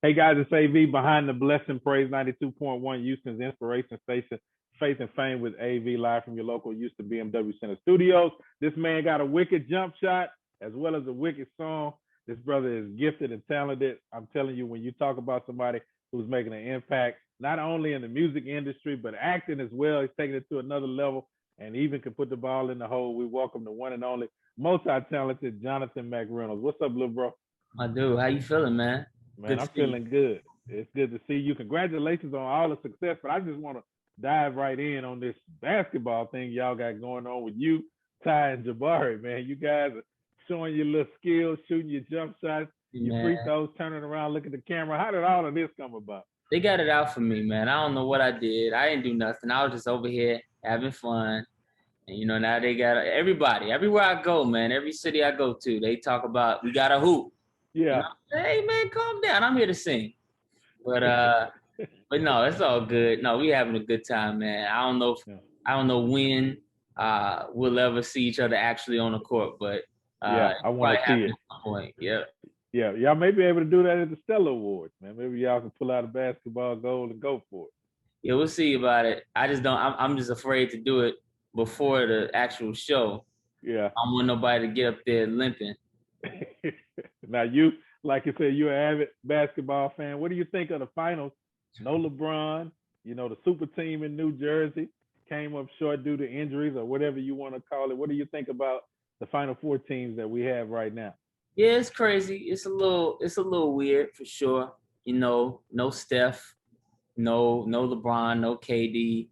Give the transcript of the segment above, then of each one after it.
Hey guys, it's AV behind the blessing praise 92.1 Houston's inspiration station, faith and fame with AV live from your local Houston BMW Center Studios. This man got a wicked jump shot as well as a wicked song. This brother is gifted and talented. I'm telling you, when you talk about somebody who's making an impact, not only in the music industry, but acting as well, he's taking it to another level and even can put the ball in the hole. We welcome the one and only multi-talented Jonathan McReynolds. What's up, little bro? My dude, how you feeling, man? Man, I'm feeling good. It's good to see you. Congratulations on all the success, but I just want to dive right in on this basketball thing y'all got going on with you, Ty, and Jabari, man. You guys are showing your little skills, shooting your jump shots, your free throws, turning around, looking at the camera. How did all of this come about? They got it out for me, man. I don't know what I did. I didn't do nothing. I was just over here having fun. And, you know, now they got everybody. Everywhere I go, man, every city I go to, they talk about, we got a hoop. Yeah. You know, hey, man, calm down. I'm here to sing. But no, it's all good. No, we having a good time, man. I don't know when we'll ever see each other actually on the court, but I want to see it. Point. Yeah. Yeah, y'all may be able to do that at the Stella Awards, man. Maybe y'all can pull out a basketball goal and go for it. Yeah, we'll see about it. I just don't. I'm just afraid to do it before the actual show. Yeah. I don't want nobody to get up there limping. Now, you, like you said, you're an avid basketball fan. What do you think of the finals? No LeBron, you know, the super team in New Jersey came up short due to injuries or whatever you want to call it. What do you think about the Final Four teams that we have right now? Yeah, it's crazy. It's a little weird for sure. You know, no Steph, no LeBron, no KD,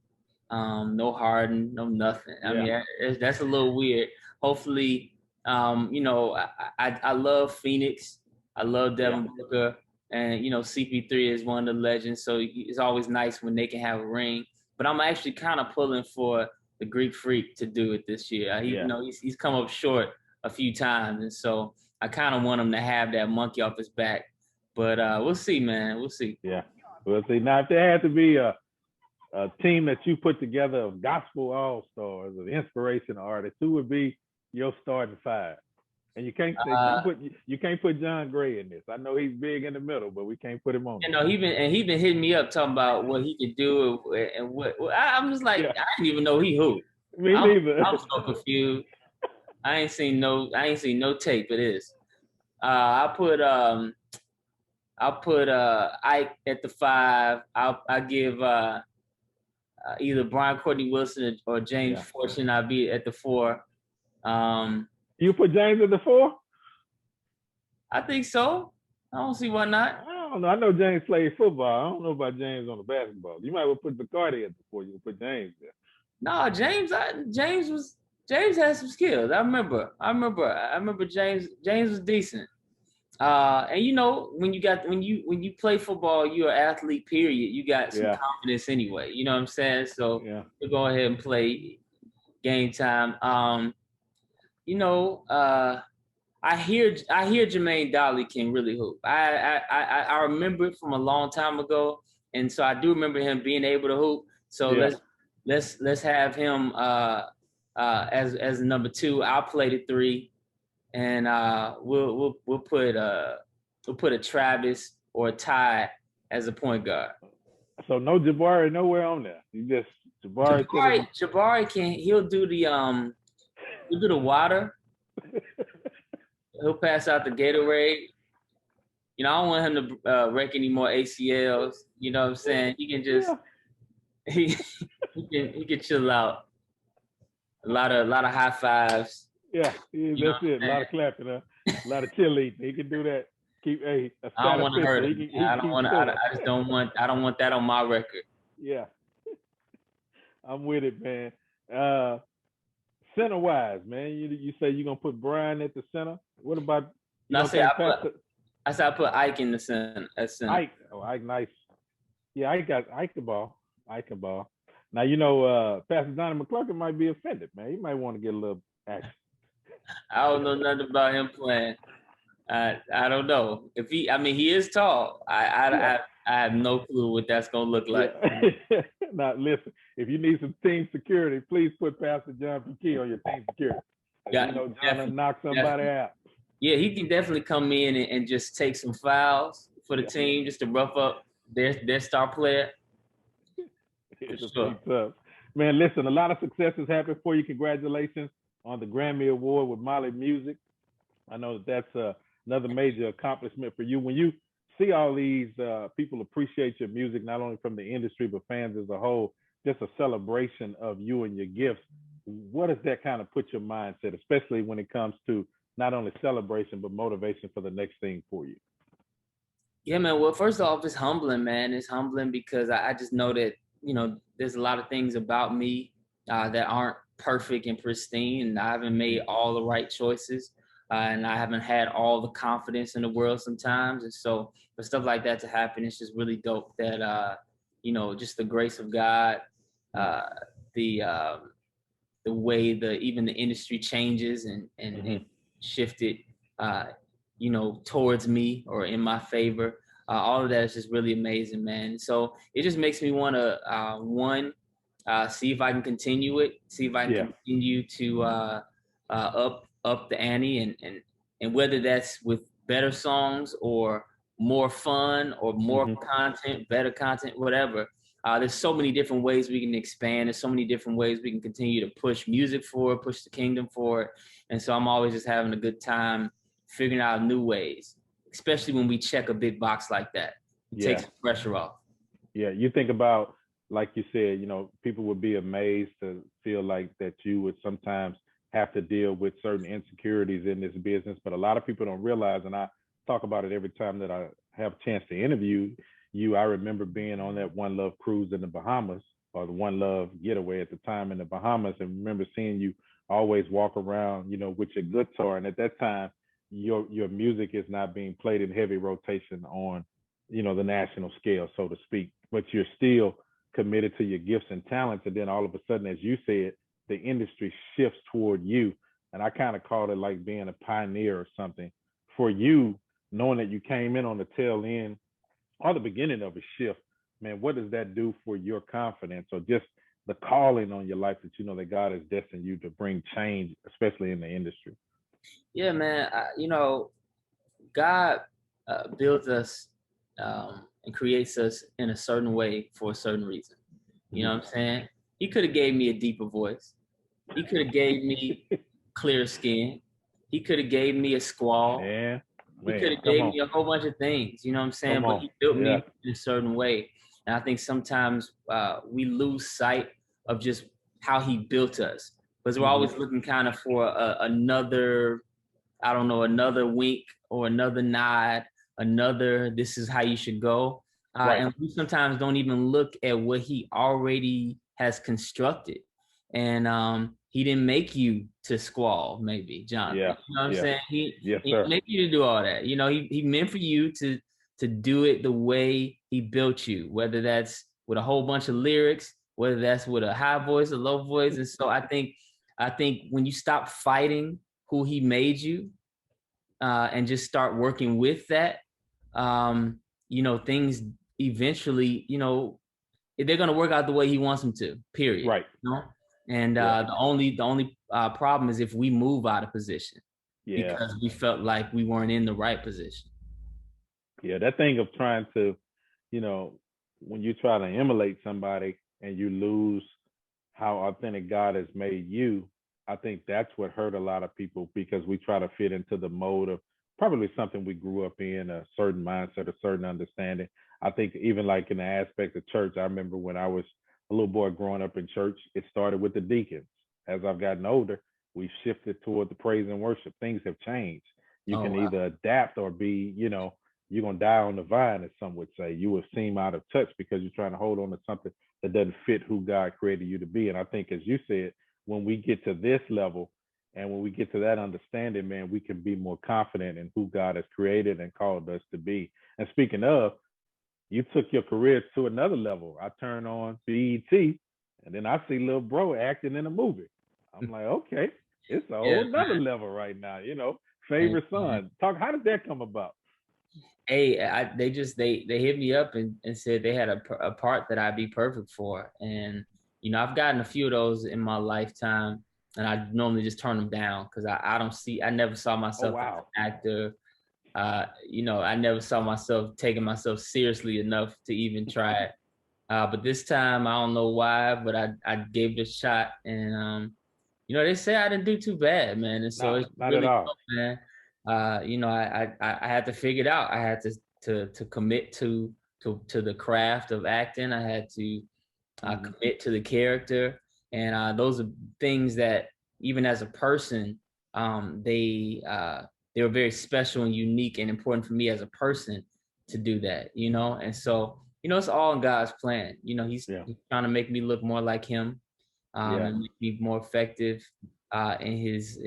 no Harden, no nothing. I mean, that's a little weird. Hopefully, you know, I love Phoenix. I love Devin Booker, and you know, CP3 is one of the legends. So it's always nice when they can have a ring. But I'm actually kind of pulling for the Greek Freak to do it this year. You know, he's come up short a few times, and so I kind of want him to have that monkey off his back. But we'll see, man. We'll see. Yeah, we'll see. Now, if there had to be a team that you put together of gospel all-stars, of inspirational artists, who would be your starting five? And you can't you can't put John Gray in this. I know he's big in the middle, but we can't put him on. You know, he been hitting me up talking about what he could do and what. I'm just like, I didn't even know he hooped. Me neither. I'm so confused. I ain't seen no tape of this. I'll put Ike at the 5. I'll give either Brian Courtney Wilson or James Fortune. I'll be at the 4. You put James at the 4? I think so. I don't see why not. I don't know. I know James played football. I don't know about James on the basketball. You might well put Bacardi at the 4. You can put James there. No, James had some skills. I remember James was decent. And you know, when you play football, you're an athlete, period. You got some confidence anyway. You know what I'm saying? So you go ahead and play game time. You know, I hear Jermaine Dolly can really hoop. I remember it from a long time ago, and so I do remember him being able to hoop. So let's have him as number 2. I'll play the 3, and we'll put a Travis or a Ty as a point guard. So no Jabari nowhere on there. You just Jabari can. He'll do the water. He'll pass out the Gatorade. You know, I don't want him to wreck any more ACLs. You know what I'm saying? He can just he can chill out. A lot of high fives. Yeah, that's it. A lot of clapping, a lot of cheerleading. He can do that. I don't want to hurt him. I don't want that on my record. Yeah, I'm with it, man. Center wise, man, you say you're gonna put Brian at the center. What about? I said I put Ike in the center. Ike, nice. Yeah, Ike can ball. Now you know, Pastor Donnie McClurkin might be offended, man. He might want to get a little action. I don't know nothing about him playing. I don't know if he is tall. I have no clue what that's gonna look like. Yeah. Now listen, if you need some team security, please put Pastor John Key on your team security. You know, John knock somebody out. Yeah, he can definitely come in and just take some fouls for the team just to rough up their star player. It's pretty tough. Man, listen, a lot of success has happened for you. Congratulations on the Grammy Award with Molly Music. I know that's another major accomplishment for you. When you see all these people appreciate your music, not only from the industry, but fans as a whole, just a celebration of you and your gifts, what does that kind of put your mindset, especially when it comes to not only celebration, but motivation for the next thing for you? Yeah, man. Well, first off, it's humbling, man. It's humbling because I just know that, there's a lot of things about me that aren't perfect and pristine, and I haven't made all the right choices, and I haven't had all the confidence in the world sometimes. And so for stuff like that to happen, it's just really dope that, just the grace of God, uh, the way even the industry changes and shifted, towards me or in my favor. All of that is just really amazing, man. So it just makes me want to see if I can continue it, see if I can continue to up the ante, and whether that's with better songs or more fun or more content, better content, whatever. There's so many different ways we can expand. There's so many different ways we can continue to push music forward, push the kingdom forward. And so I'm always just having a good time figuring out new ways, especially when we check a big box like that. It takes the pressure off. Yeah, you think about, like you said, people would be amazed to feel like that you would sometimes have to deal with certain insecurities in this business, but a lot of people don't realize, and I talk about it every time that I have a chance to interview you. I remember being on that One Love cruise in the Bahamas, or the One Love getaway at the time in the Bahamas, and remember seeing you always walk around, with your guitar, and at that time, your music is not being played in heavy rotation on, the national scale, so to speak, but you're still committed to your gifts and talents. And then all of a sudden, as you said, the industry shifts toward you. And I kind of call it like being a pioneer or something for you, knowing that you came in on the tail end or the beginning of a shift. Man, what does that do for your confidence, or just the calling on your life that that God has destined you to bring change, especially in the industry? Yeah, man. God builds us and creates us in a certain way for a certain reason. You know what I'm saying? He could have gave me a deeper voice. He could have gave me clear skin. He could have gave me a squall. Yeah. He could have gave me a whole bunch of things. You know what I'm saying? But he built me in a certain way. And I think sometimes we lose sight of just how he built us, because we're always looking kind of for another wink or another nod, this is how you should go. And we sometimes don't even look at what he already has constructed. And he didn't make you to squall, maybe, Jonathan. Yeah. You know what I'm saying? He sir. made you to do all that. He meant for you to do it the way he built you, whether that's with a whole bunch of lyrics, whether that's with a high voice, a low voice. And so I think when you stop fighting who he made you, and just start working with that, things eventually, they're going to work out the way he wants them to, period. Right. And the only problem is if we move out of position because we felt like we weren't in the right position. Yeah, that thing of trying to, when you try to emulate somebody and you lose how authentic God has made you, I think that's what hurt a lot of people, because we try to fit into the mode of probably something we grew up in, a certain mindset, a certain understanding. I think even like in the aspect of church, I remember when I was a little boy growing up in church, it started with the deacons. As I've gotten older, we've shifted toward the praise and worship. Things have changed. You can either adapt or be, you're going to die on the vine, as some would say. You will seem out of touch because you're trying to hold on to something that doesn't fit who God created you to be. And I think, as you said, when we get to this level and when we get to that understanding, man, we can be more confident in who God has created and called us to be. And speaking of, you took your career to another level. I turn on BET and then I see little bro acting in a movie. I'm like, okay, it's a whole nother level right now, favorite son. How did that come about? Hey, they hit me up and said they had a part that I'd be perfect for. And, I've gotten a few of those in my lifetime, and I normally just turn them down because I never saw myself as an actor. you know, I never saw myself taking myself seriously enough to even try it. But this time, I don't know why, but I gave it a shot, and you know, they say I didn't do too bad, man. And so No, it's not at really all. dope, man. You know, I had to figure it out. I had to commit to the craft of acting. I had to commit to the character, and those are things that even as a person, they were very special and unique and important for me as a person to do that. You know, and so you know, it's all in God's plan. You know, he's trying to make me look more like him, and make me more effective in his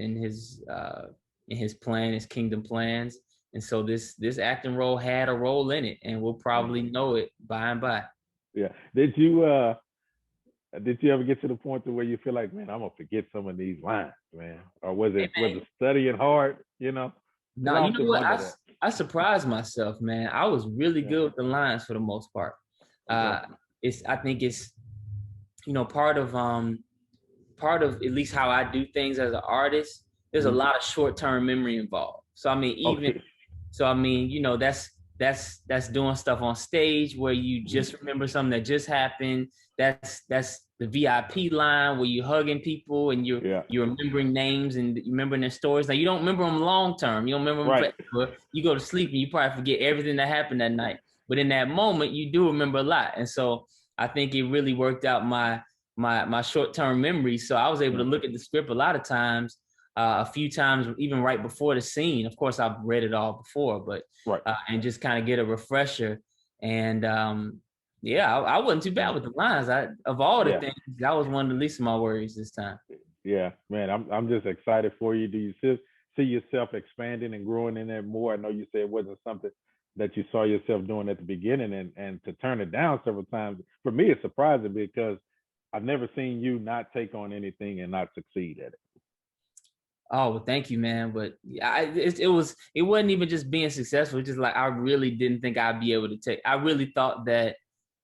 plan, his kingdom plans. And so this acting role had a role in it, and we'll probably know it by and by. Yeah. Did you ever get to the point to where you feel like, man, I'm gonna forget some of these lines, man? Or was Hey, it studying hard, you know? Because now I you know often what wonder that. I surprised myself, man. I was really Yeah. good with the lines for the most part. Okay. I think it's you know part of at least how I do things as an artist. There's a lot of short-term memory involved. So I mean, Okay. you know, that's doing stuff on stage where you just remember something that just happened. That's the VIP line where you're hugging people and you're remembering names and you remembering their stories. Now you don't remember them long term. You don't remember them forever. You go to sleep and you probably forget everything that happened that night. But in that moment, you do remember a lot. And so I think it really worked out my short-term memory. So I was able to look at the script a lot of times, a few times, even right before the scene. Of course, I've read it all before, but and just kind of get a refresher. And yeah, I wasn't too bad with the lines. Of all the things, that was one of the least of my worries this time. Yeah, man, I'm just excited for you. Do you see yourself expanding and growing in there more? I know you said it wasn't something that you saw yourself doing at the beginning, and to turn it down several times, for me, it's surprising because I've never seen you not take on anything and not succeed at it. Oh, well, thank you, man. But it wasn't even just being successful. It's just like I really didn't think I'd be able to take. I really thought that,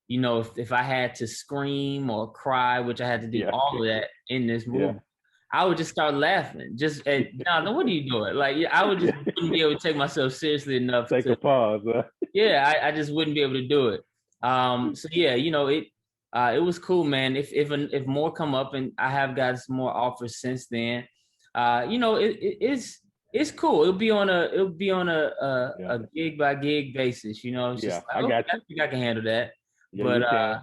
you know, if I had to scream or cry, which I had to do all of that in this movie, I would just start laughing. Just at, no, what are you doing? Like I would just wouldn't be able to take myself seriously enough. Take a pause. Yeah, I just wouldn't be able to do it. So yeah, you know, it was cool, man. If more come up, and I have got some more offers since then, you know, it's cool. It'll be on a gig by gig basis. You know, it's just like, I got you. I think I can handle that. Yeah,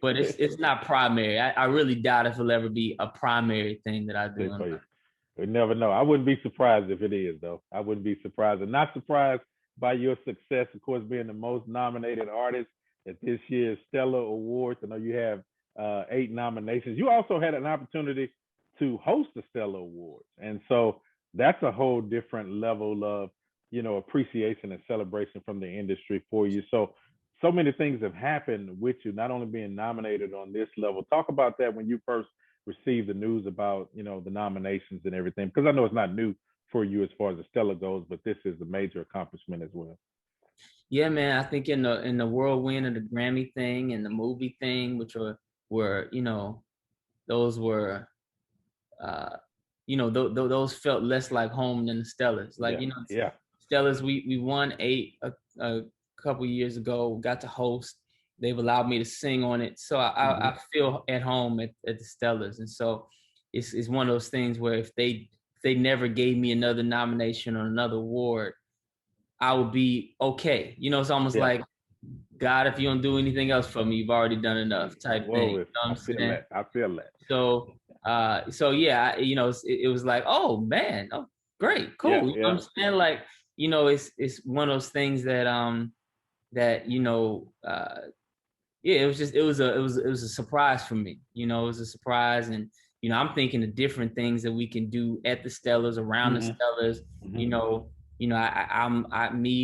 but it's not primary. I really doubt if it'll ever be a primary thing that I do. We never know. I wouldn't be surprised if it is, though. I wouldn't be surprised, and not surprised by your success, of course, being the most nominated artist at this year's Stellar Awards. I know you have 8 nominations. You also had an opportunity to host the Stellar Awards, and so that's a whole different level of, you know, appreciation and celebration from the industry for you. So many things have happened with you, not only being nominated on this level. Talk about that when you first received the news about, you know, the nominations and everything, because I know it's not new for you as far as the Stellar goes, but this is a major accomplishment as well. Yeah, man. I think in the whirlwind of the Grammy thing and the movie thing, which were you know, those were you know, those felt less like home than the Stellars. Like, you know, Stellars, we won 8 a couple years ago, got to host. They've allowed me to sing on it. So I feel at home at the Stellars. And so it's one of those things where if they never gave me another nomination or another award, I would be okay. You know, it's almost like, God, if you don't do anything else for me, you've already done enough type thing. You know what I'm saying? I feel that. So yeah, you know, it was like, oh man, oh great, cool. You know what I'm saying? Like, you know, it's one of those things that that, you know, yeah, it was a surprise for me. You know, it was a surprise, and you know, I'm thinking of different things that we can do at the Stellars, around the Stellars. You know,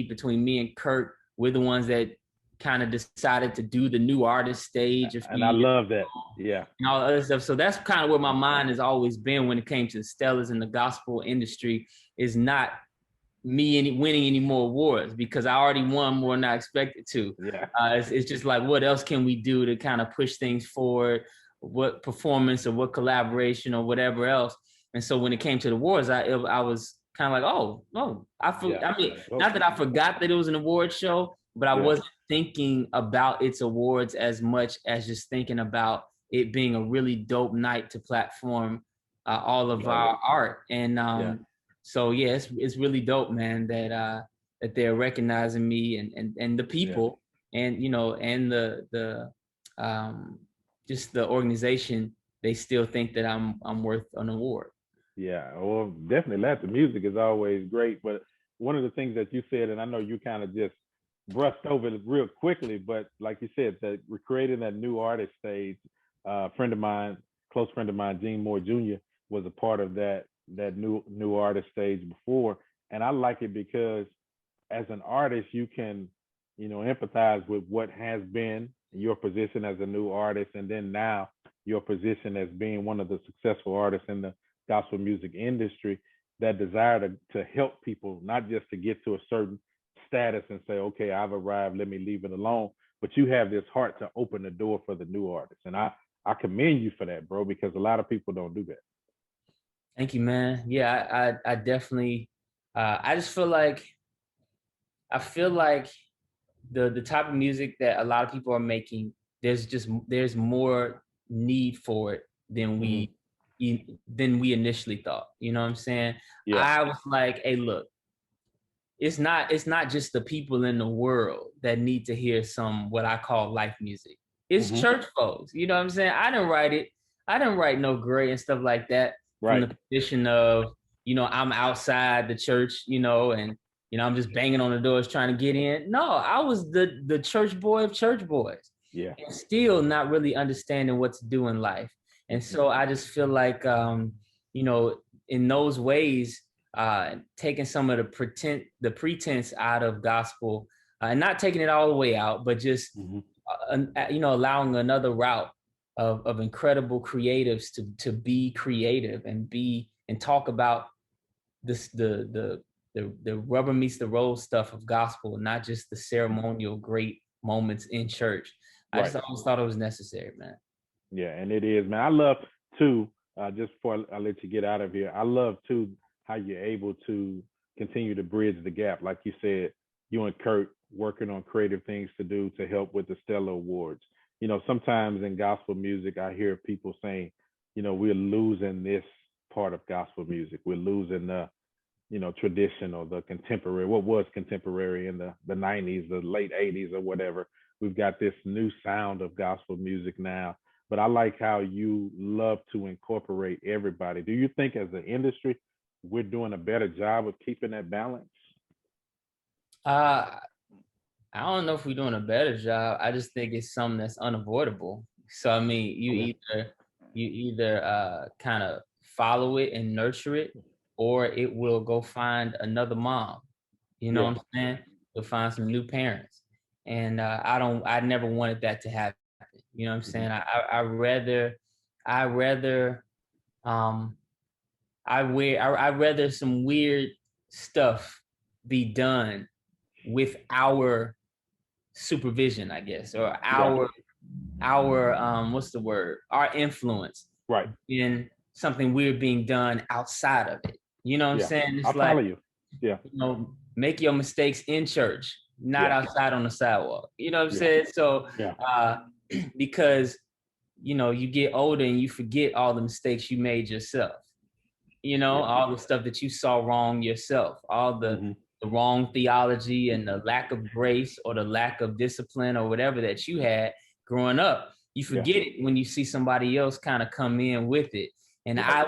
between me and Kirk, we're the ones that kind of decided to do the new artist stage. And I love that. Yeah. And all other stuff. So that's kind of where my mind has always been when it came to the Stellars and the gospel industry, is not me winning any more awards, because I already won more than I expected to. Yeah. It's just like, what else can we do to kind of push things forward? What performance or what collaboration or whatever else? And so when it came to the awards, I was kind of like, oh, no, I mean, not that I forgot that it was an award show, but I wasn't thinking about its awards as much as just thinking about it being a really dope night to platform all of our art. And so yeah, it's really dope, man, that they're recognizing me and the people and and the just the organization. They still think that I'm worth an award. Yeah, well, definitely. Latin music is always great, but one of the things that you said, and I know you kind of just brushed over it real quickly, but like you said, that we're creating that new artist stage. Friend of mine, close friend of mine, Gene Moore Jr., was a part of that new artist stage before, and I like it because as an artist, you can, empathize with what has been your position as a new artist, and then now your position as being one of the successful artists in the gospel music industry. That desire to help people, not just to get to a certain status and say, okay, I've arrived, let me leave it alone. But you have this heart to open the door for the new artists. And I commend you for that, bro, because a lot of people don't do that. Thank you, man. Yeah, I definitely, I just feel like, the type of music that a lot of people are making, there's more need for it than we initially thought. You know what I'm saying? Yeah. I was like, hey, look, it's not just the people in the world that need to hear some what I call life music. It's church folks. You know what I'm saying? I didn't write it. I didn't write no Gray and stuff like that from the position of, I'm outside the church, and I'm just banging on the doors trying to get in. No, I was the church boy of church boys. Yeah. And still not really understanding what to do in life. And so I just feel like, in those ways, taking some of the pretense out of gospel, and not taking it all the way out, but just, allowing another route of incredible creatives to be creative and talk about this, the rubber meets the road stuff of gospel, not just the ceremonial great moments in church. I just always thought it was necessary, man. Yeah, and it is, man. I love too, just before I let you get out of here, I love too how you're able to continue to bridge the gap. Like you said, you and Kurt working on creative things to do to help with the Stellar Awards. Sometimes in gospel music, I hear people saying, we're losing this part of gospel music. We're losing the, traditional, the contemporary, what was contemporary in the 90s, the late 80s or whatever. We've got this new sound of gospel music now. But I like how you love to incorporate everybody. Do you think as an industry, we're doing a better job of keeping that balance? I don't know if we're doing a better job. I just think it's something that's unavoidable. So I mean, you either kind of follow it and nurture it, or it will go find another mom. You know what I'm saying? You'll find some new parents. And I never wanted that to happen. You know what I'm saying? I rather some weird stuff be done with our supervision, I guess, or our what's the word? Our influence, right? In something weird being done outside of it. You know what I'm saying? It's follow you. Yeah. Make your mistakes in church, not outside on the sidewalk. You know what I'm saying? So because you get older and you forget all the mistakes you made yourself. All the stuff that you saw wrong yourself, all the wrong theology and the lack of grace or the lack of discipline or whatever that you had growing up. You forget it when you see somebody else kind of come in with it. And I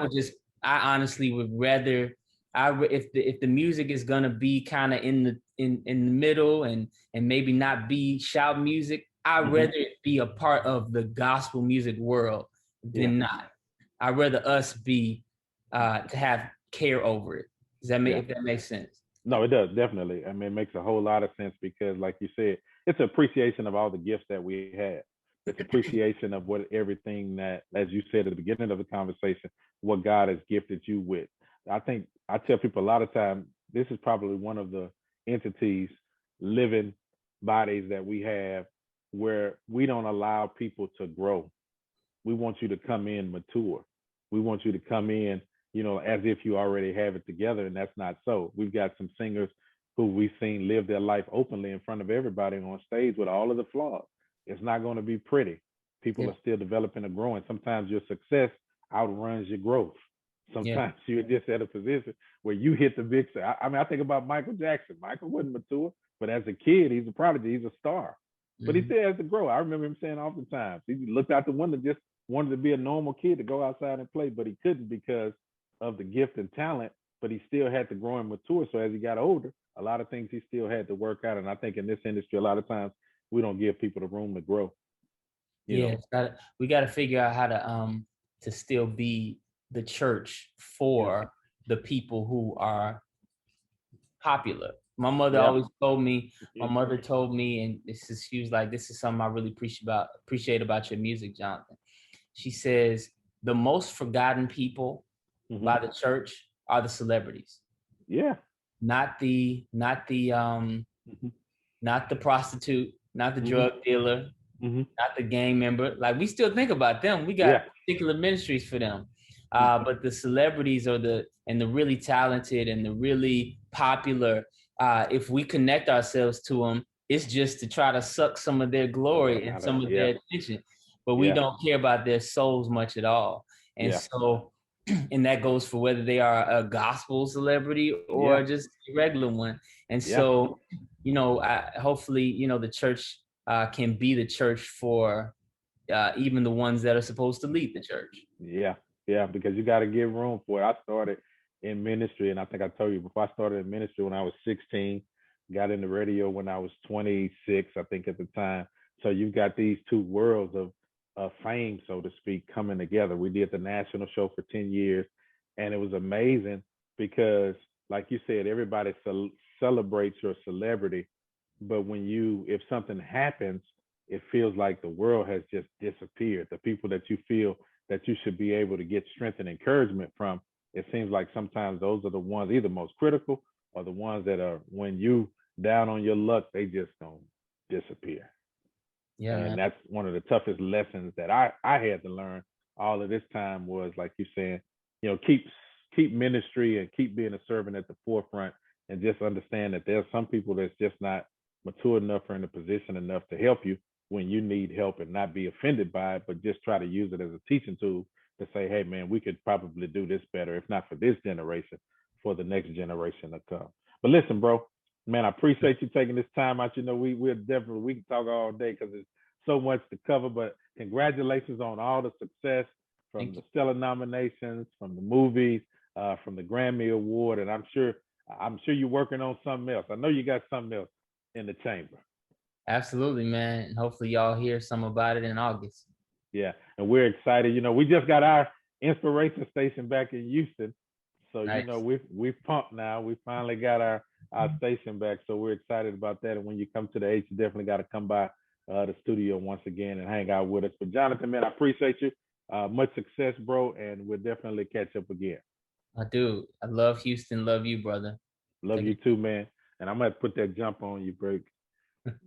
honestly would rather, if the music is gonna be kind of in the middle and maybe not be shout music, I'd rather it be a part of the gospel music world than not. I'd rather us be to have care over it. Does that make if that makes sense? No, it does, definitely. I mean, it makes a whole lot of sense because, like you said, it's appreciation of all the gifts that we have. It's appreciation of what everything that, as you said at the beginning of the conversation, what God has gifted you with. I think I tell people a lot of time, this is probably one of the entities, living bodies that we have where we don't allow people to grow. We want you to come in mature. We want you to come in as if you already have it together, and that's not so. We've got some singers who we've seen live their life openly in front of everybody on stage with all of the flaws. It's not going to be pretty. People are still developing and growing. Sometimes your success outruns your growth. Sometimes you're just at a position where you hit the big star. I mean, I think about Michael Jackson. Michael wasn't mature, but as a kid, he's a prodigy. He's a star. But he still has to grow. I remember him saying oftentimes, he looked out the window, just wanted to be a normal kid to go outside and play, but he couldn't because of the gift and talent, but he still had to grow and mature. So as he got older, a lot of things he still had to work out. And I think in this industry, a lot of times we don't give people the room to grow. We got to figure out how to still be the church for the people who are popular. My mother always told me, and she was like, this is something I really appreciate about your music, Jonathan. She says, the most forgotten people by the church are the celebrities. Yeah. Not the prostitute, not the drug dealer, not the gang member. Like, we still think about them. We got particular ministries for them. But the celebrities are the really talented and the really popular, if we connect ourselves to them, it's just to try to suck some of their glory and some of their attention. But we don't care about their souls much at all. And so, and that goes for whether they are a gospel celebrity or just a regular one. And so, hopefully, the church can be the church for even the ones that are supposed to lead the church. Yeah, because you got to give room for it. I started in ministry, and I think I told you before, I started in ministry when I was 16, got into radio when I was 26, I think at the time. So you've got these two worlds of fame, so to speak, coming together. We did the national show for 10 years, and it was amazing because, like you said, everybody celebrates your celebrity. But if something happens, it feels like the world has just disappeared. The people that you feel that you should be able to get strength and encouragement from, it seems like sometimes those are the ones either most critical or the ones that are, when you down on your luck, they just don't disappear. Yeah, and man. That's one of the toughest lessons that I had to learn all of this time was, like you're saying, keep ministry and keep being a servant at the forefront, and just understand that there's some people that's just not mature enough or in a position enough to help you when you need help, and not be offended by it, but just try to use it as a teaching tool to say, hey man, we could probably do this better, if not for this generation, for the next generation to come. But listen, bro, man, I appreciate you taking this time out. We can talk all day because there's so much to cover, but congratulations on all the success, from the Stellar nominations, from the movies, from the Grammy Award. And I'm sure you're working on something else. I know you got something else in the chamber. Absolutely, man. And hopefully y'all hear some about it in August. Yeah, and we're excited. We just got our inspiration station back in Houston. So, nice. we've pumped now. We finally got our station back. So we're excited about that. And when you come to the H, you definitely got to come by the studio once again and hang out with us. But Jonathan, man, I appreciate you. Much success, bro. And we'll definitely catch up again. I do. I love Houston. Love you, brother. Love you too, man. And I'm going to put that jump on you, break.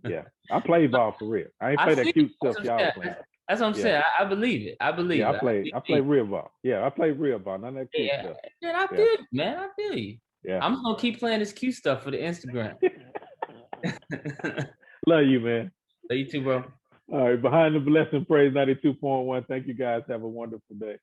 Yeah, I play ball for real. I ain't play that cute stuff y'all playing. That's what I'm saying. I believe it. I believe it. I play real ball. Yeah, I play real ball. None of that cute stuff. Man, I feel you, man. I feel you. Yeah. I'm just gonna keep playing this cute stuff for the Instagram. Love you, man. Love you too, bro. All right, Behind the Blessing Praise 92.1. Thank you guys. Have a wonderful day.